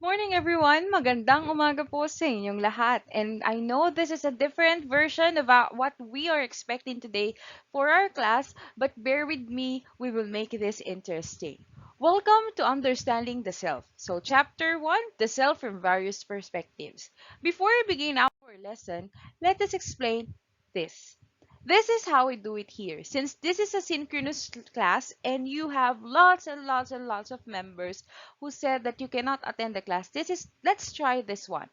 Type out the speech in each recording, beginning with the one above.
Morning everyone! Magandang umaga po sa inyong lahat. And I know this is a different version of what we are expecting today for our class, but bear with me, we will make this interesting. Welcome to Understanding the Self. So chapter 1, the self from various perspectives. Before we begin our lesson, let us explain this. This is how we do it here. Since this is a synchronous class and you have lots and lots and lots of members who said that you cannot attend the class, let's try this one.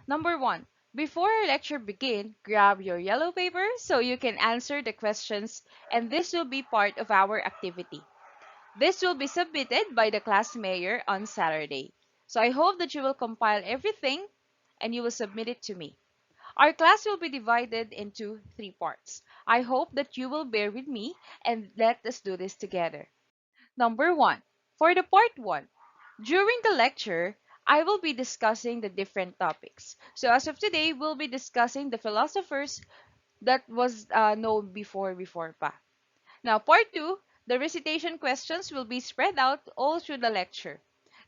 Number 1, before our lecture begin, grab your yellow paper so you can answer the questions, and this will be part of our activity. This will be submitted by the class mayor on Saturday. So I hope that you will compile everything and you will submit it to me. Our class will be divided into 3 parts. I hope that you will bear with me and let us do this together. Number 1. For the part 1, during the lecture, I will be discussing the different topics. So as of today, we'll be discussing the philosophers that was known before pa. Now, part 2, the recitation questions will be spread out all through the lecture.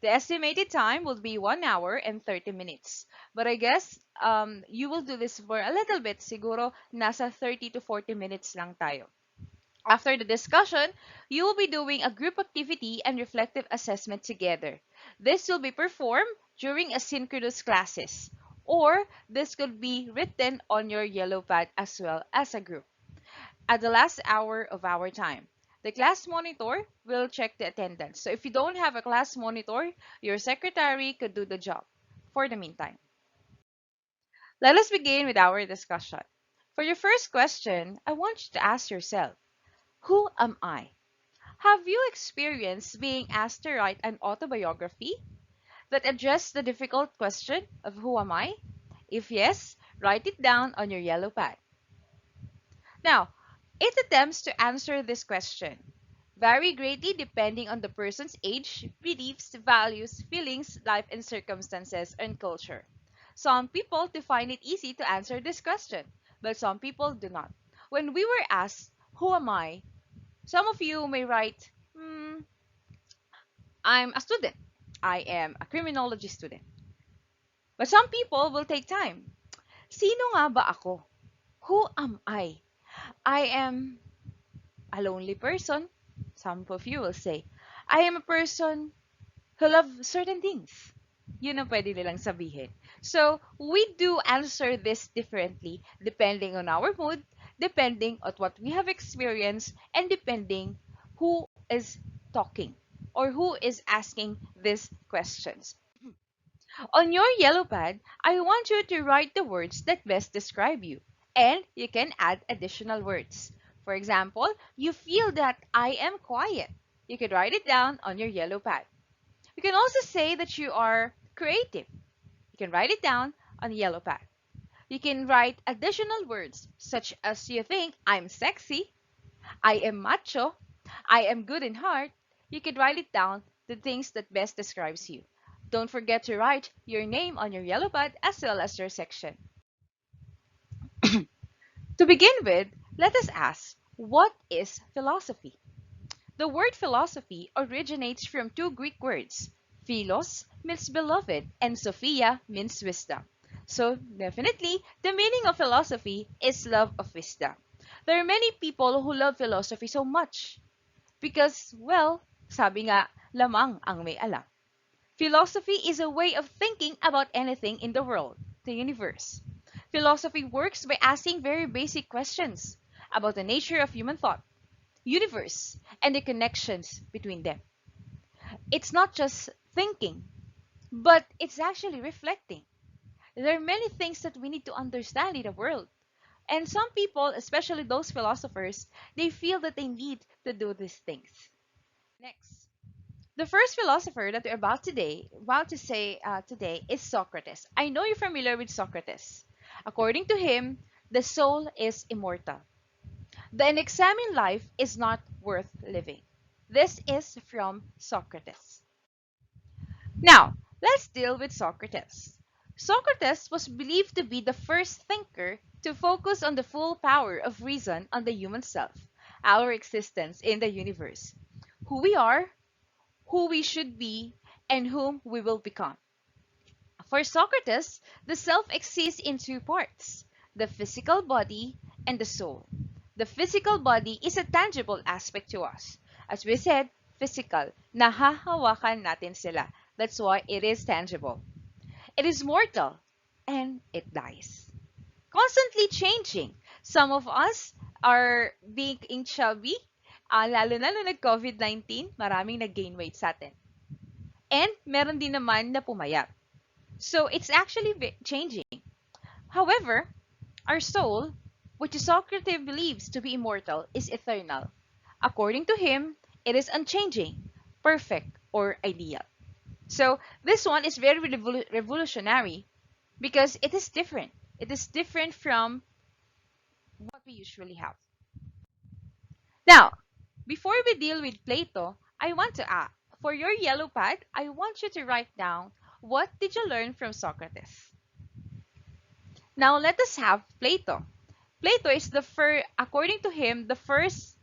The estimated time will be 1 hour and 30 minutes. But I guess you will do this for a little bit. Siguro nasa 30 to 40 minutes lang tayo. After the discussion, you will be doing a group activity and reflective assessment together. This will be performed during asynchronous classes, or this could be written on your yellow pad as well as a group. At the last hour of our time, the class monitor will check the attendance. So if you don't have a class monitor, your secretary could do the job for the meantime. Let us begin with our discussion. For your first question, I want you to ask yourself, who am I? Have you experienced being asked to write an autobiography that addressed the difficult question of who am I? If yes, write it down on your yellow pad. Now, it attempts to answer this question, vary greatly depending on the person's age, beliefs, values, feelings, life and circumstances, and culture. Some people find it easy to answer this question, but some people do not. When we were asked, who am I? Some of you may write, I'm a student. I am a criminology student. But some people will take time. Sino nga ba ako? Who am I? I am a lonely person. Some of you will say, I am a person who loves certain things. Yun ang pwede nilang sabihin. So, we do answer this differently depending on our mood, depending on what we have experienced, and depending who is talking or who is asking these questions. On your yellow pad, I want you to write the words that best describe you, and you can add additional words. For example, you feel that I am quiet. You could write it down on your yellow pad. You can also say that you are creative. You can write it down on the yellow pad. You can write additional words such as you think I'm sexy, I am macho, I am good in heart. You could write it down, the things that best describes you. Don't forget to write your name on your yellow pad as well as your section. To begin with, let us ask, what is philosophy? The word philosophy originates from two Greek words. Philos means beloved and Sophia means wisdom. So definitely, the meaning of philosophy is love of wisdom. There are many people who love philosophy so much because, well, sabi nga, lamang ang may alam. Philosophy is a way of thinking about anything in the world, the universe. Philosophy works by asking very basic questions about the nature of human thought, universe, and the connections between them. It's not just thinking, but it's actually reflecting. There are many things that we need to understand in the world. And some people, especially those philosophers, they feel that they need to do these things. Next. The first philosopher that we're about to say today is Socrates. I know you're familiar with Socrates. According to him, the soul is immortal. The unexamined life is not worth living. This is from Socrates. Now, let's deal with Socrates. Socrates was believed to be the first thinker to focus on the full power of reason on the human self, our existence in the universe, who we are, who we should be, and whom we will become. For Socrates, the self exists in two parts, the physical body and the soul. The physical body is a tangible aspect to us. As we said, physical, nahahawakan natin sila. That's why it is tangible. It is mortal, and it dies. Constantly changing. Some of us are being chubby, lalo na nung nag-COVID-19, maraming nag-gain weight sa atin. And meron din naman na pumayat. So it's actually changing. However, our soul, which Socrates believes to be immortal, is eternal. According to him, it is unchanging, perfect, or ideal. So this one is very revolutionary because it is different. It is different from what we usually have. Now, before we deal with Plato, I want to ask, for your yellow pad, I want you to write down what did you learn from Socrates. Now, let us have Plato. Plato is the first, according to him, the first,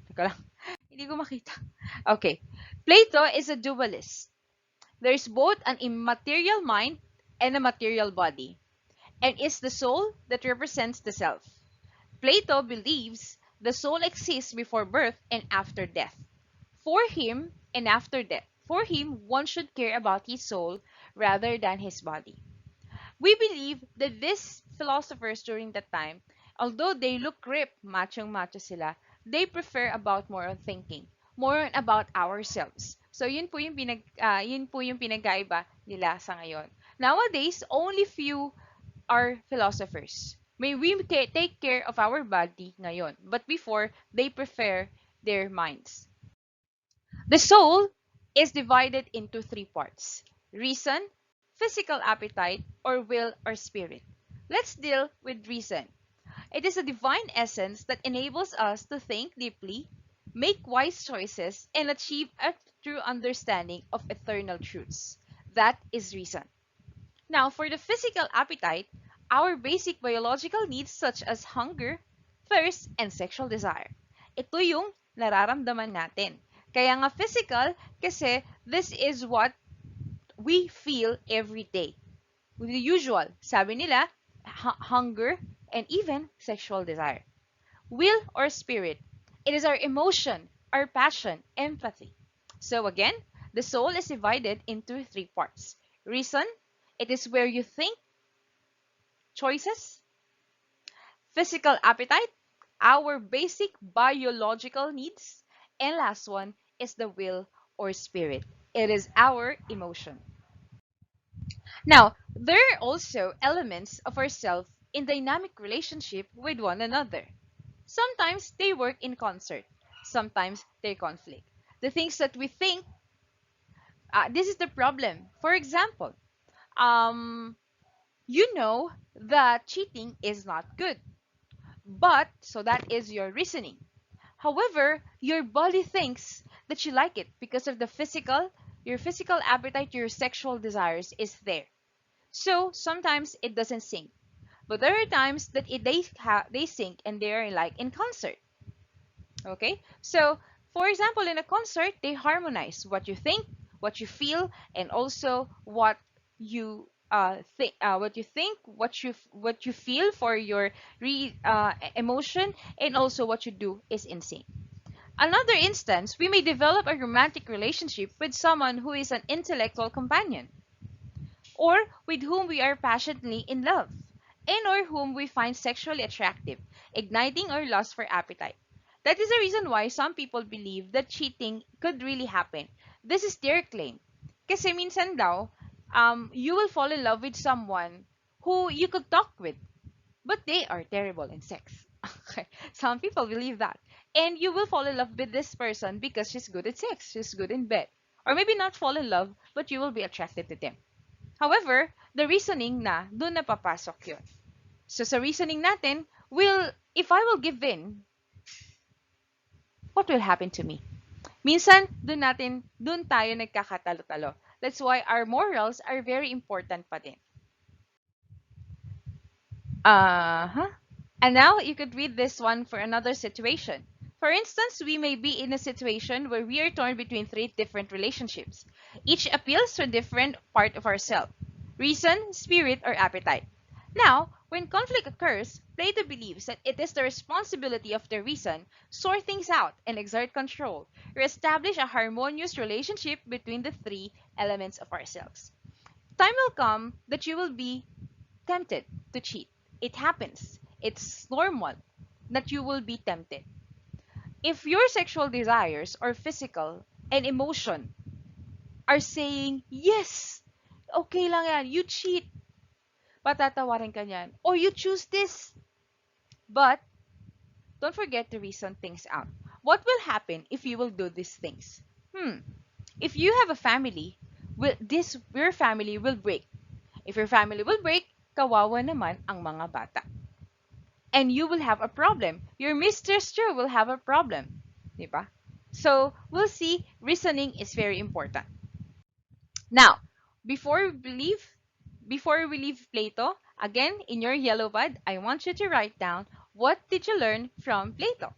teka lang, hindi ko makita. Okay, Plato is a dualist. There's both an immaterial mind and a material body, and it's the soul that represents the self. Plato believes the soul exists before birth and after death. For him, and after death, for him, one should care about his soul rather than his body. We believe that these philosophers during that time, although they look ripped, machong-macho sila, they prefer about more on thinking, more on about ourselves. So yun po yung pinagkaiba nila sa ngayon. Nowadays, only few are philosophers. May we take care of our body ngayon, but before, they prefer their minds. The soul is divided into three parts: reason, physical appetite, or will or spirit. Let's deal with reason. It is a divine essence that enables us to think deeply, make wise choices, and achieve a true understanding of eternal truths. That is reason. Now, for the physical appetite, our basic biological needs such as hunger, thirst, and sexual desire. Ito yung nararamdaman natin. Kaya nga physical kasi this is what we feel every day. The usual, sabi nila, hunger and even sexual desire. Will or spirit, it is our emotion, our passion, empathy. So again, the soul is divided into three parts. Reason, it is where you think, choices. Physical appetite, our basic biological needs. And last one is the will or spirit. It is our emotion. Now, there are also elements of ourself in dynamic relationship with one another. Sometimes they work in concert. Sometimes they conflict. The things that we think, this is the problem. For example, you know that cheating is not good. But, so that is your reasoning. However, your body thinks that you like it because of your physical appetite, your sexual desires is there. So sometimes it doesn't sync. But there are times that they sync and they are like in concert. Okay? So, for example, in a concert, they harmonize what you think, what you feel, and also what you think, what you feel for your emotion, and also what you do is in sync. Another instance, we may develop a romantic relationship with someone who is an intellectual companion, or with whom we are passionately in love, and or whom we find sexually attractive, igniting our lust for appetite. That is the reason why some people believe that cheating could really happen. This is their claim. Kasi minsan daw, you will fall in love with someone who you could talk with, but they are terrible in sex. Okay. Some people believe that. And you will fall in love with this person because she's good at sex, she's good in bed. Or maybe not fall in love, but you will be attracted to them. However, the reasoning na, dun na papasok yun. So sa reasoning natin, if I will give in, what will happen to me? Minsan, dun tayo nagkakatalo-talo. That's why our morals are very important pa din. And now you could read this one for another situation. For instance, we may be in a situation where we are torn between three different relationships. Each appeals to a different part of ourselves. reason, spirit, or appetite. Now, when conflict occurs, Plato believes that it is the responsibility of the reason sort things out and exert control, re-establish a harmonious relationship between the three elements of ourselves. Time will come that you will be tempted to cheat. It happens. It's normal that you will be tempted. If your sexual desires or physical and emotion are saying, yes, okay lang yan, you cheat, patatawarin ka niyan. Or you choose this. But don't forget to reason things out. What will happen if you will do these things? If you have a family, your family will break. If your family will break, kawawa naman ang mga bata. And you will have a problem. Your mistress too will have a problem. Diba? So, we'll see reasoning is very important. Now, before before we leave Plato, again, in your yellow pad, I want you to write down what did you learn from Plato.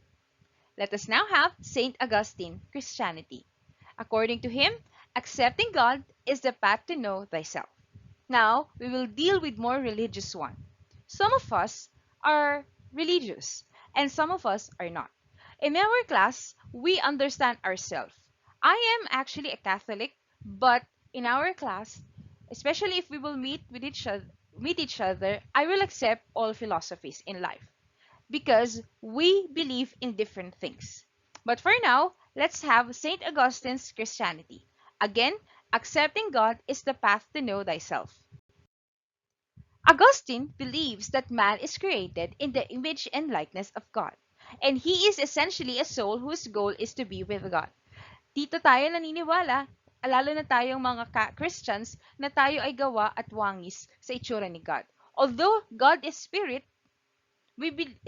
Let us now have Saint Augustine, Christianity. According to him, accepting God is the path to know thyself. Now, we will deal with more religious one. Some of us are religious and some of us are not. In our class, we understand ourselves. I am actually a Catholic, but in our class, especially if we will meet each other, I will accept all philosophies in life because we believe in different things. But for now, let's have St. Augustine's Christianity. Again, accepting God is the path to know thyself. Augustine believes that man is created in the image and likeness of God, and he is essentially a soul whose goal is to be with God. Dito tayo naniniwala, lalo na tayong mga Christians, na tayo ay gawa at wangis sa itsura ni God. Although God is spirit,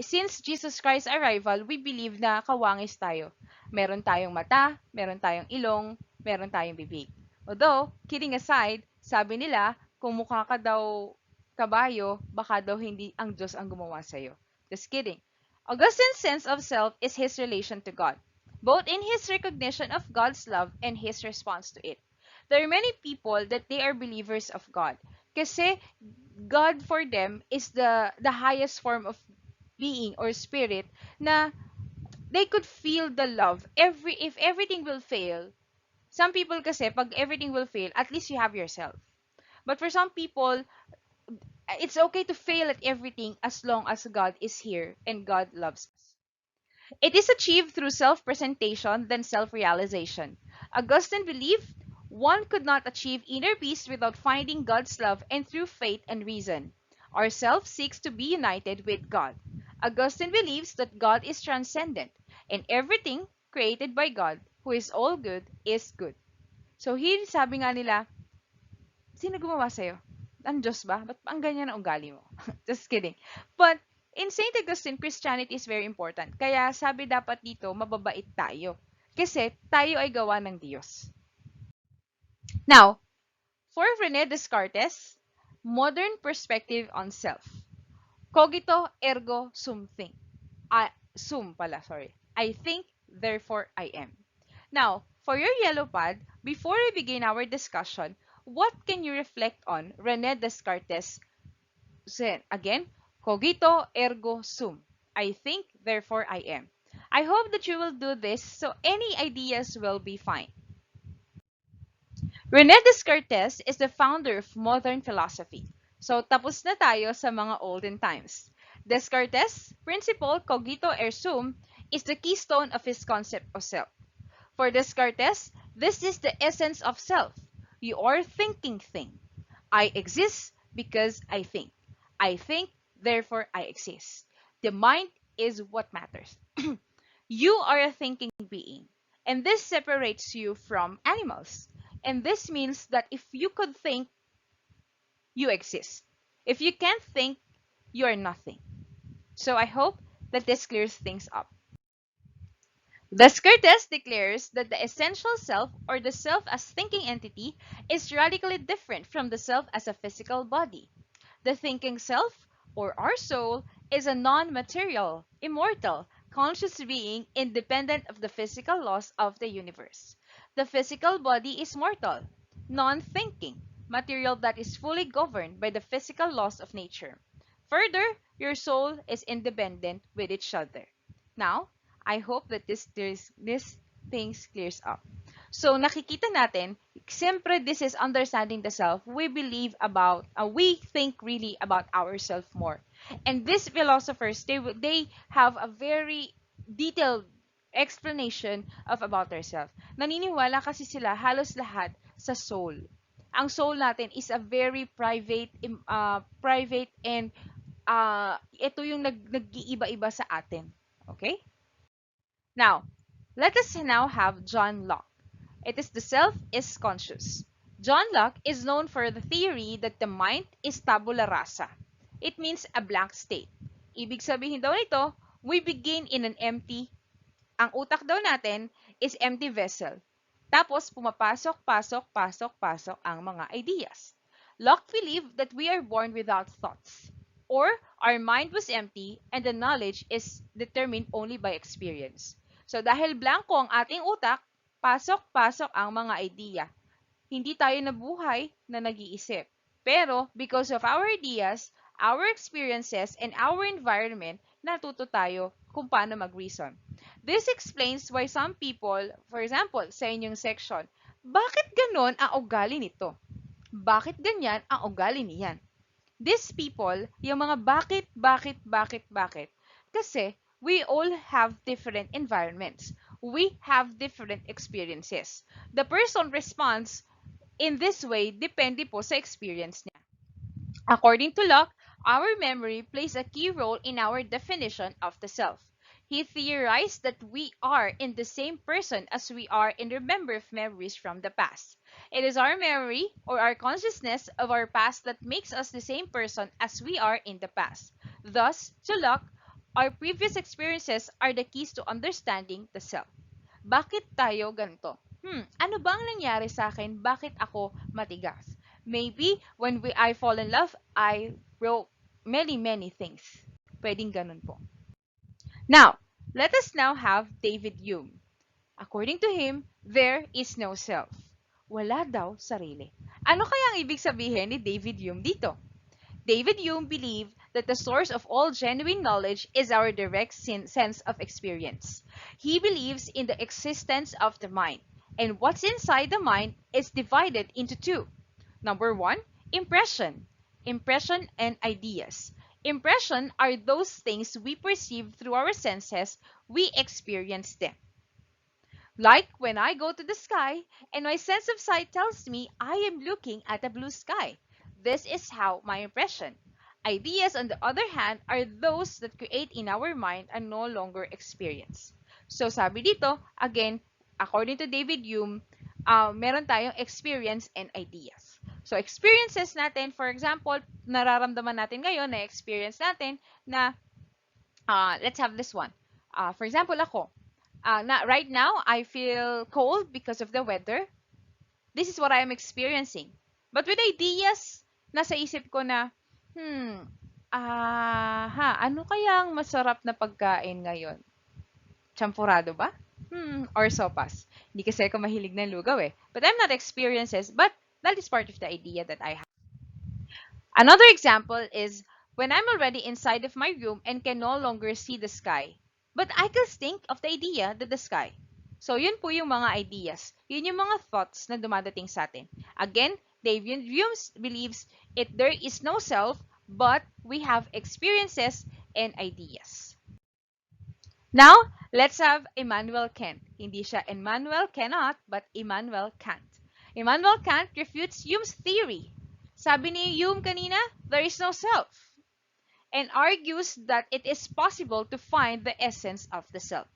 since Jesus Christ's arrival, we believe na kawangis tayo. Meron tayong mata, meron tayong ilong, meron tayong bibig. Although, kidding aside, sabi nila, kung mukha ka daw kabayo, baka daw hindi ang Diyos ang gumawa sa'yo. Just kidding. Augustine's sense of self is his relation to God, both in his recognition of God's love and his response to it. There are many people that they are believers of God. Kasi God for them is the highest form of being or spirit na they could feel the love. If everything will fail, some people kasi pag everything will fail, at least you have yourself. But for some people, it's okay to fail at everything as long as God is here and God loves us. It is achieved through self-presentation than self-realization. Augustine believed one could not achieve inner peace without finding God's love and through faith and reason. Our self seeks to be united with God. Augustine believes that God is transcendent and everything created by God, who is all good, is good. So here, sabi nga nila, sino gumawa sa'yo? Ang Diyos ba? Ba't ang ganyan ang ugali mo? Just kidding. But in St. Augustine, Christianity is very important. Kaya sabi dapat dito, mababait tayo. Kasi tayo ay gawa ng Diyos. Now, for René Descartes, modern perspective on self. Cogito ergo sum think. I think, therefore I am. Now, for your yellow pad, before we begin our discussion, what can you reflect on René Descartes? Again, cogito ergo sum. I think, therefore I am. I hope that you will do this so any ideas will be fine. René Descartes is the founder of modern philosophy. So, tapos na tayo sa mga olden times. Descartes' principle cogito ergo sum is the keystone of his concept of self. For Descartes, this is the essence of self. You are thinking thing. I exist because I think. I think, therefore I exist. The mind is what matters. You are a thinking being, and this separates you from animals. And this means that if you could think, you exist. If you can't think, you are nothing. So I hope that this clears things up. Descartes declares that the essential self, or the self as thinking entity, is radically different from the self as a physical body. The thinking self, or our soul, is a non-material, immortal, conscious being independent of the physical laws of the universe. The physical body is mortal, non-thinking. material that is fully governed by the physical laws of nature. Further, your soul is independent with each other. Now, I hope that this things clears up. So nakikita natin, siyempre this is understanding the self. We think really about ourselves more. And these philosophers, they have a very detailed explanation of about ourselves. Naniniwala kasi sila halos lahat sa soul. Ang soul natin is a very private and ito yung nag-iiba-iba sa atin. Okay? Now, let us now have John Locke. It is the self is conscious. John Locke is known for the theory that the mind is tabula rasa. It means a blank state. Ibig sabihin daw nito, we begin in an empty, ang utak daw natin is empty vessel. Tapos pumapasok, pasok, pasok, pasok ang mga ideas. Locke believed that we are born without thoughts, or our mind was empty and the knowledge is determined only by experience. So dahil blanco ang ating utak, pasok-pasok ang mga idea. Hindi tayo nabuhay na nag-iisip. Pero because of our ideas, our experiences, and our environment, natuto tayo kung paano mag-reason. This explains why some people, for example, sa inyong section, bakit ganon ang ugali nito? Bakit ganyan ang ugali niyan? These people, yung mga bakit, kasi we all have different environments. We have different experiences. The person responds in this way, depende po sa experience niya. According to Locke, our memory plays a key role in our definition of the self. He theorized that we are in the same person as we are in the member of memories from the past. It is our memory or our consciousness of our past that makes us the same person as we are in the past. Thus, to Locke, our previous experiences are the keys to understanding the self. Bakit tayo ganito? Ano bang nangyari sa akin? Bakit ako matigas? Maybe when I fall in love, I wrote many things. Pwedeng ganun po. Now, let us now have David Hume. According to him, there is no self. Wala daw sarili. Ano kaya ang ibig sabihin ni David Hume dito? David Hume believed that the source of all genuine knowledge is our direct sense of experience. He believes in the existence of the mind, and what's inside the mind is divided into two. Number one, impression. Impression and ideas. Impression are those things we perceive through our senses, we experience them. Like when I go to the sky and my sense of sight tells me I am looking at a blue sky. This is how my impression. Ideas, on the other hand, are those that create in our mind and no longer experience. So sabi dito, again, according to David Hume, meron tayong experience and ideas. So experiences natin, for example, nararamdaman natin ngayon na experience natin na, let's have this one. For example, ako, right now, I feel cold because of the weather. This is what I am experiencing. But with ideas, nasa isip ko na, ano kayang masarap na pagkain ngayon? Champurado ba? Or sopas. Hindi kasi ako mahilig ng lugaw eh. But I'm not experiences, but that is part of the idea that I have. Another example is when I'm already inside of my room and can no longer see the sky. But I can think of the idea that the sky. So yun po yung mga ideas. Yun yung mga thoughts na dumadating sa atin. Again, David Hume believes there is no self, but we have experiences and ideas. Now, let's have Immanuel Kant. Hindi siya Immanuel Cannot, but Immanuel Kant. Immanuel Kant refutes Hume's theory. Sabi ni Hume kanina, there is no self, and argues that it is possible to find the essence of the self.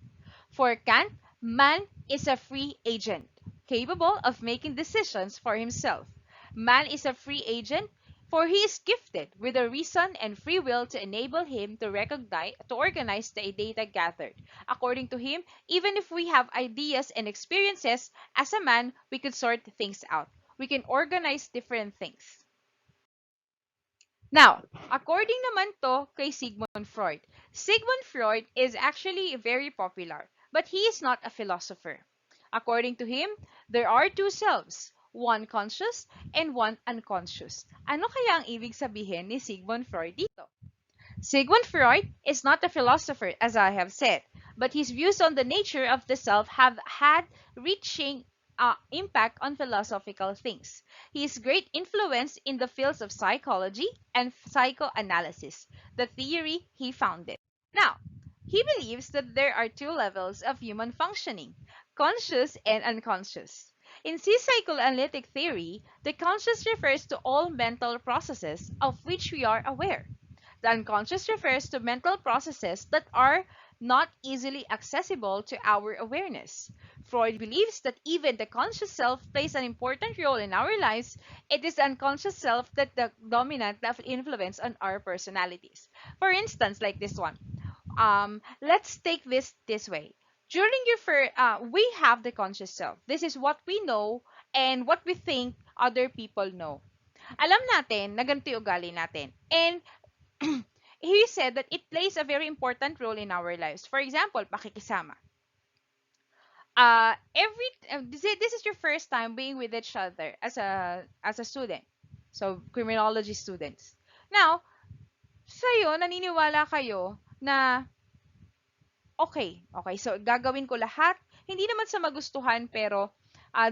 For Kant, man is a free agent, capable of making decisions for himself. Man is a free agent, for he is gifted with a reason and free will to enable him to organize the data gathered. According to him, even if we have ideas and experiences, as a man, we could sort things out. We can organize different things. Now, according naman to kay Sigmund Freud. Sigmund Freud is actually very popular, but he is not a philosopher. According to him, there are two selves. one conscious and one unconscious. Ano kaya ang ibig sabihin ni Sigmund Freud dito? Sigmund Freud is not a philosopher, as I have said, but his views on the nature of the self have had reaching impact on philosophical things. His great influence in the fields of psychology and psychoanalysis, the theory he founded. Now, he believes that there are two levels of human functioning, conscious and unconscious. In his psychoanalytic theory, the conscious refers to all mental processes of which we are aware. The unconscious refers to mental processes that are not easily accessible to our awareness. Freud believes that even the conscious self plays an important role in our lives. It is the unconscious self that the dominant influence on our personalities. For instance, like this one. Let's take this way. During your first, we have the conscious self. This is what we know and what we think other people know. Alam natin na ganito yung ugali natin. And he said that it plays a very important role in our lives. For example, pakikisama. This is your first time being with each other as a student. So, criminology students. Now, sa'yo, naniniwala kayo na okay, so gagawin ko lahat. Hindi naman sa magustuhan, pero I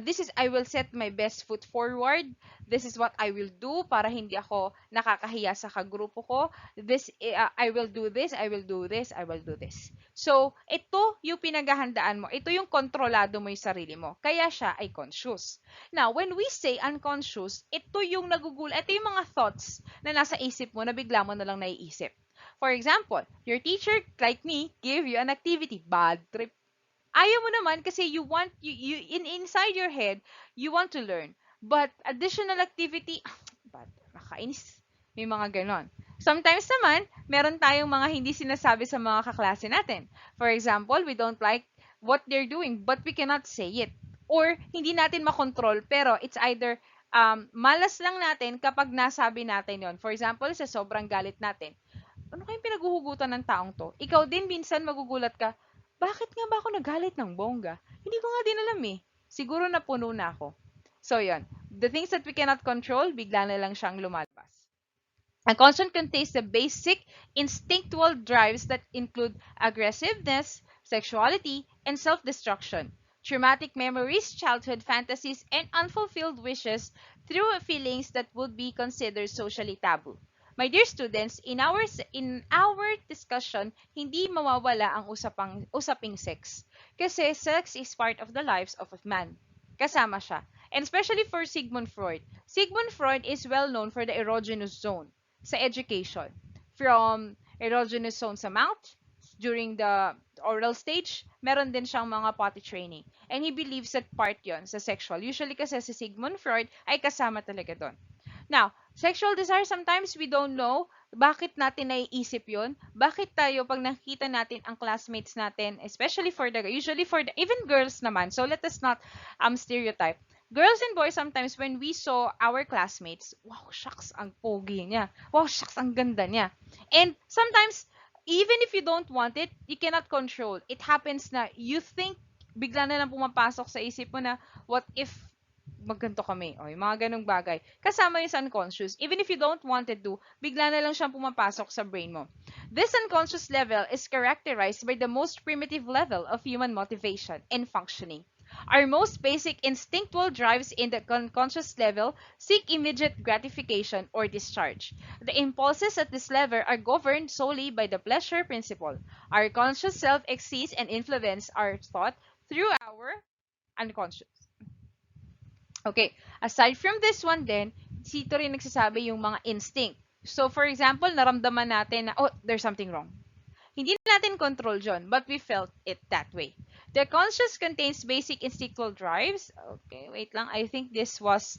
will set my best foot forward. This is what I will do para hindi ako nakakahiya sa kagrupo ko. I will do this, I will do this, I will do this. So, ito yung pinaghahandaan mo. Ito yung kontrolado mo yung sarili mo. Kaya siya ay conscious. Now, when we say unconscious, ito yung ito yung mga thoughts na nasa isip mo na bigla mo na lang naiisip. For example, your teacher, like me, gave you an activity, bad trip. Ayaw mo naman kasi inside your head, you want to learn. But additional activity, nakainis. May mga ganon. Sometimes naman, meron tayong mga hindi sinasabi sa mga kaklase natin. For example, we don't like what they're doing, but we cannot say it. Or hindi natin makontrol, pero it's either malas lang natin kapag nasabi natin yon. For example, sa sobrang galit natin. Ano kayong pinaguhugutan ng taong to? Ikaw din minsan magugulat ka, bakit nga ba ako nagalit ng bongga? Hindi ko nga din alam eh. Siguro napuno na ako. So, yan. The things that we cannot control, bigla na lang siyang lumalabas. Unconscious contains the basic instinctual drives that include aggressiveness, sexuality, and self-destruction, traumatic memories, childhood fantasies, and unfulfilled wishes through feelings that would be considered socially taboo. My dear students, in our discussion, hindi mawawala ang usaping sex. Kasi sex is part of the lives of a man. Kasama siya. And especially for Sigmund Freud. Sigmund Freud is well known for the erogenous zone sa education. From erogenous zone sa mouth, during the oral stage, meron din siyang mga potty training. And he believes that part yon sa sexual. Usually kasi si Sigmund Freud ay kasama talaga doon. Now, sexual desire, sometimes we don't know bakit natin naiisip yun. Bakit tayo, pag nakita natin ang classmates natin, especially usually for the, even girls naman, so let us not stereotype. Girls and boys, sometimes when we saw our classmates, wow, shucks, ang pogi niya. Wow, shucks, ang ganda niya. And sometimes, even if you don't want it, you cannot control. It happens na you think, bigla na lang pumapasok sa isip mo na, what if magganto kami. O, yung mga ganong bagay. Kasama yung sa unconscious. Even if you don't want it to, bigla na lang siyang pumapasok sa brain mo. This unconscious level is characterized by the most primitive level of human motivation and functioning. Our most basic instinctual drives in the unconscious level seek immediate gratification or discharge. The impulses at this level are governed solely by the pleasure principle. Our conscious self exceeds and influences our thought through our unconscious. Okay, aside from this one then, dito rin nagsasabi yung mga instinct. So, for example, naramdaman natin na, oh, there's something wrong. Hindi natin control dyan, but we felt it that way. The conscious contains basic instinctual drives. Okay, wait lang. I think this was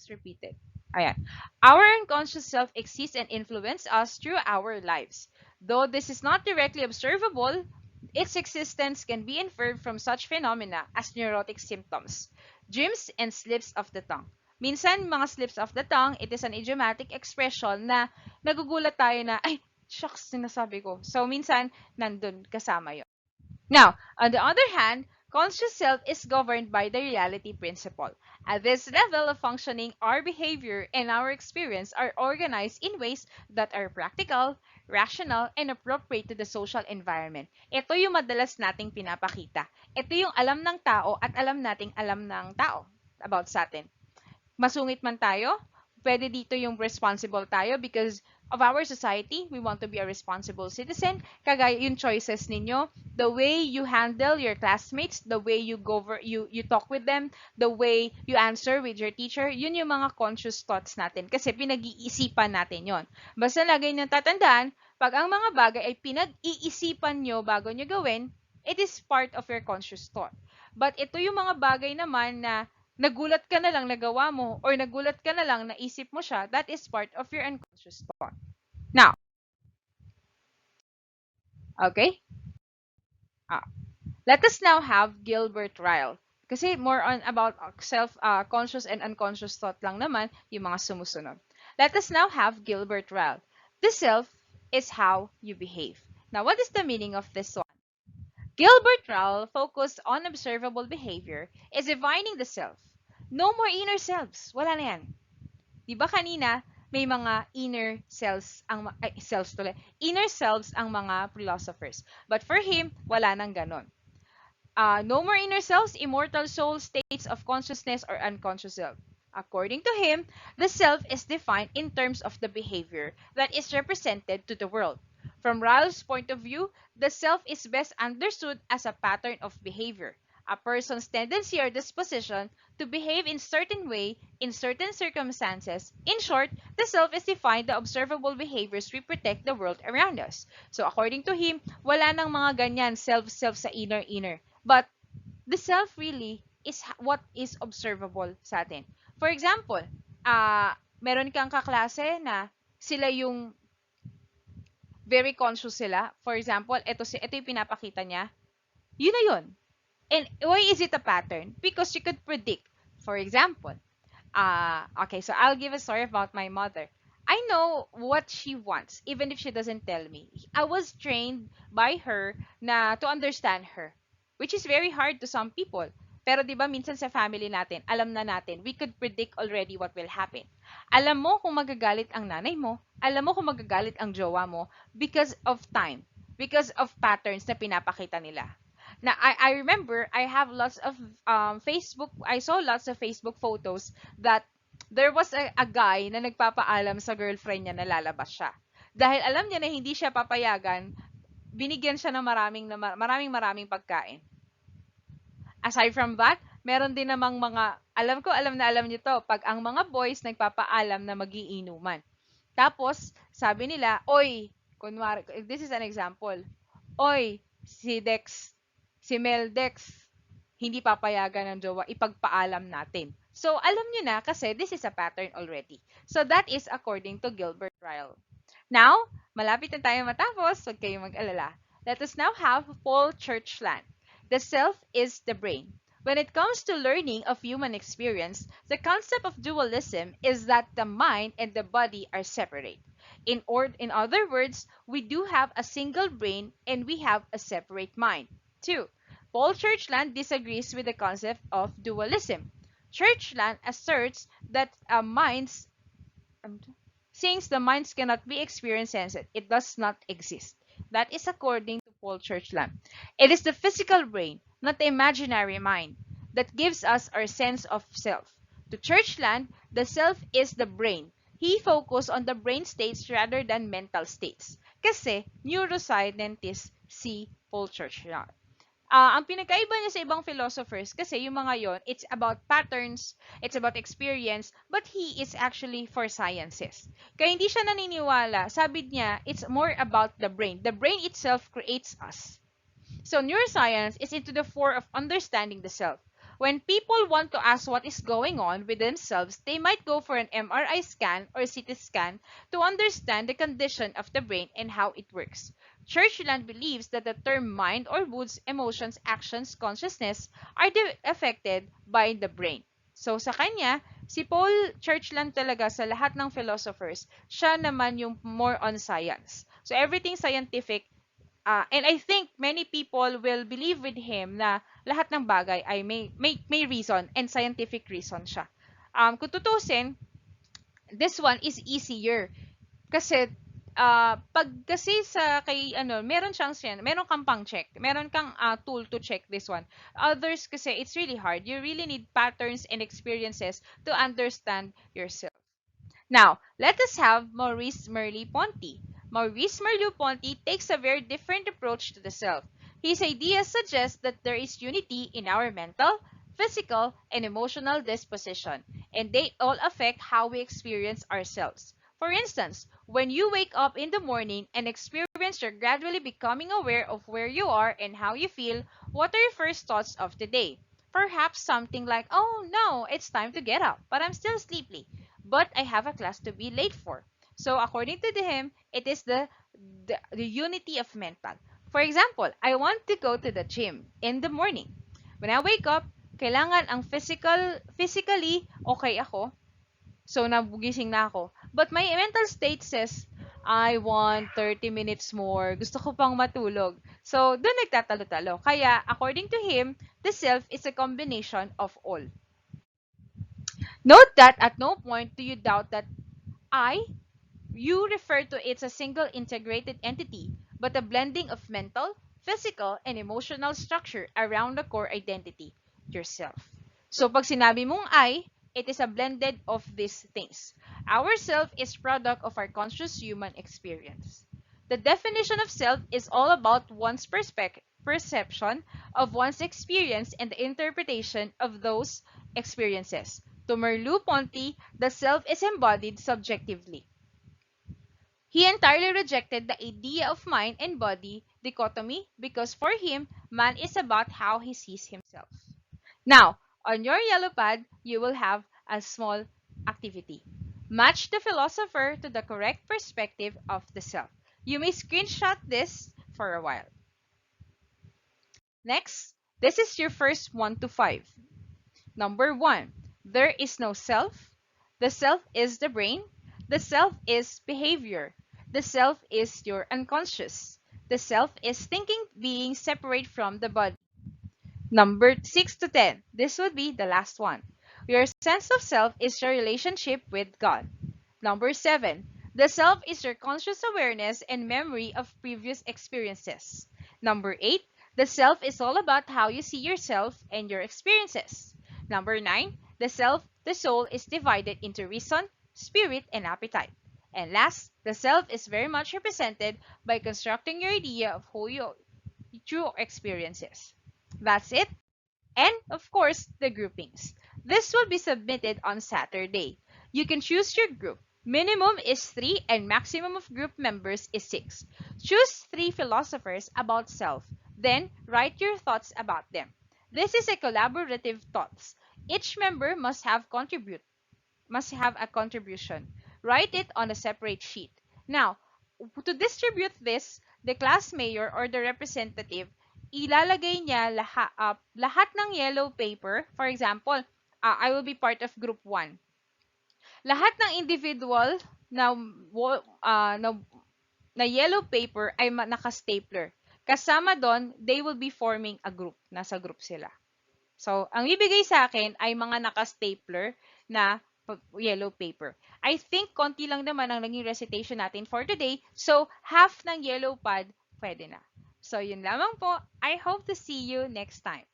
repeated. Ayan. Our unconscious self exists and influences us through our lives. Though this is not directly observable, its existence can be inferred from such phenomena as neurotic symptoms, dreams, and slips of the tongue. Minsan, mga slips of the tongue, it is an idiomatic expression na nagugulat tayo na, ay, shucks, sinasabi ko. So, minsan, nandun kasama yon. Now, on the other hand, Conscious self is governed by the reality principle. At this level of functioning, our behavior and our experience are organized in ways that are practical, rational, and appropriate to the social environment. Ito yung madalas nating pinapakita. Ito yung alam ng tao at alam nating alam ng tao about sa atin. Masungit man tayo, pwede dito yung responsible tayo because of our society, we want to be a responsible citizen. Kagaya yung choices ninyo, the way you handle your classmates, the way you talk with them, the way you answer with your teacher, yun yung mga conscious thoughts natin kasi pinag-iisipan natin yon. Basta lagay nyo tatandaan, pag ang mga bagay ay pinag-iisipan nyo bago nyo gawin, it is part of your conscious thought. But ito yung mga bagay naman na nagulat ka na lang nagawa mo or nagulat ka na lang naisip mo siya, that is part of your unconscious thought. Now, okay? Ah, let us now have Gilbert Ryle. Kasi more on about self-conscious and unconscious thought lang naman yung mga sumusunod. Let us now have Gilbert Ryle. The self is how you behave. Now, what is the meaning of this one? Gilbert Ryle focused on observable behavior is defining the self. No more inner selves. Wala na yan. Di ba kanina, may mga inner selves ang mga philosophers. But for him, wala nang ganon. No more inner selves, immortal soul, states of consciousness, or unconscious self. According to him, the self is defined in terms of the behavior that is represented to the world. From Ryle's point of view, the self is best understood as a pattern of behavior, a person's tendency or disposition to behave in certain way in certain circumstances. In short, the self is defined the observable behaviors we protect the world around us. So according to him, wala nang mga ganyan self-self sa inner-inner. But the self really is what is observable sa atin. For example, meron kang kaklase na sila yung very conscious sila. For example, ito yung pinapakita niya. Yun na yun. And why is it a pattern? Because you could predict. For example, okay, so I'll give a story about my mother. I know what she wants, even if she doesn't tell me. I was trained by her na to understand her, which is very hard to some people. Pero 'di ba minsan sa family natin, alam na natin, we could predict already what will happen. Alam mo kung magagalit ang nanay mo, alam mo kung magagalit ang jowa mo because of time, because of patterns na pinapakita nila. Now, I remember I have lots of I saw lots of Facebook photos that there was a guy na nagpapaalam sa girlfriend niya na lalabas siya. Dahil alam niya na hindi siya papayagan, binigyan siya ng maraming pagkain. Aside from that, meron din namang alam niyo to, pag ang mga boys nagpapaalam na magiinuman. Tapos, sabi nila, oy, kunwari, this is an example, oy, si Mel Dex, hindi papayagan ng jowa, ipagpaalam natin. So, alam nyo na kasi this is a pattern already. So, that is according to Gilbert Ryle. Now, malapit na tayo matapos, huwag kayong mag-alala. Let us now have Paul Churchland. The self is the brain. When it comes to learning of human experience, the concept of dualism is that the mind and the body are separate. In other words, we do have a single brain and we have a separate mind. 2. Paul Churchland disagrees with the concept of dualism. Churchland asserts that since the minds cannot be experienced, it does not exist. That is according to Paul Churchland. It is the physical brain, not the imaginary mind, that gives us our sense of self. To Churchland, the self is the brain. He focused on the brain states rather than mental states. Kasi neuroscientist si Paul Churchland. Ang pinagkaiba niya sa ibang philosophers kasi yung mga yon, it's about patterns, it's about experience, but he is actually for sciences. Kaya hindi siya naniniwala. Sabi niya, it's more about the brain. The brain itself creates us. So neuroscience is into the fore of understanding the self. When people want to ask what is going on with themselves, they might go for an MRI scan or CT scan to understand the condition of the brain and how it works. Churchland believes that the term mind or moods, emotions, actions, consciousness are affected by the brain. So sa kanya, si Paul Churchland talaga sa lahat ng philosophers, siya naman yung more on science. So everything scientific, and I think many people will believe with him na lahat ng bagay ay may reason and scientific reason siya. Kung tutusin, this one is easier kasi pag kasi sa kay ano, meron kang pang check. Meron kang tool to check this one. Others kasi it's really hard. You really need patterns and experiences to understand yourself. Now, let us have Maurice Merleau-Ponty. Maurice Merleau-Ponty takes a very different approach to the self. His ideas suggest that there is unity in our mental, physical, and emotional disposition, and they all affect how we experience ourselves. For instance, when you wake up in the morning and experience you're gradually becoming aware of where you are and how you feel, what are your first thoughts of the day? Perhaps something like, oh no, it's time to get up, but I'm still sleepy, but I have a class to be late for. So according to him, it is the unity of mental. For example, I want to go to the gym in the morning. When I wake up, kailangan ang physically okay ako. So nabugising na ako. But my mental state says, I want 30 minutes more. Gusto ko pang matulog. So doon nagtatalo-talo. Kaya according to him, the self is a combination of all. Note that at no point do you doubt that I, you refer to it as a single integrated entity, but a blending of mental, physical, and emotional structure around the core identity, yourself. So pag sinabi mong I, it is a blended of these things. Our self is product of our conscious human experience. The definition of self is all about one's perception of one's experience and the interpretation of those experiences. To Merleau-Ponty, the self is embodied subjectively. He entirely rejected the idea of mind and body dichotomy because for him, man is about how he sees himself. Now, on your yellow pad, you will have a small activity. Match the philosopher to the correct perspective of the self. You may screenshot this for a while. Next, this is your first 1 to 5. Number 1, there is no self. The self is the brain. The self is behavior. The self is your unconscious. The self is thinking being separate from the body. Number 6 to 10. This would be the last one. Your sense of self is your relationship with God. Number 7. The self is your conscious awareness and memory of previous experiences. Number 8. The self is all about how you see yourself and your experiences. Number 9. The soul is divided into reason, spirit, and appetite. And last, the self is very much represented by constructing your idea of who you true experiences. That's it. And of course, the groupings. This will be submitted on Saturday. You can choose your group. Minimum is 3 and maximum of group members is 6. Choose 3 philosophers about self. Then write your thoughts about them. This is a collaborative thoughts. Each member must have a contribution. Write it on a separate sheet. Now, to distribute this, the class mayor or the representative, ilalagay niya lahat ng yellow paper. For example, I will be part of group 1. Lahat ng individual na, na, na yellow paper ay naka-stapler. Kasama doon, they will be forming a group. Nasa group sila. So, ang ibigay sa akin ay mga naka-stapler na yellow paper. I think konti lang naman ang naging recitation natin for today. So, half ng yellow pad, pwede na. So, yun lamang po. I hope to see you next time.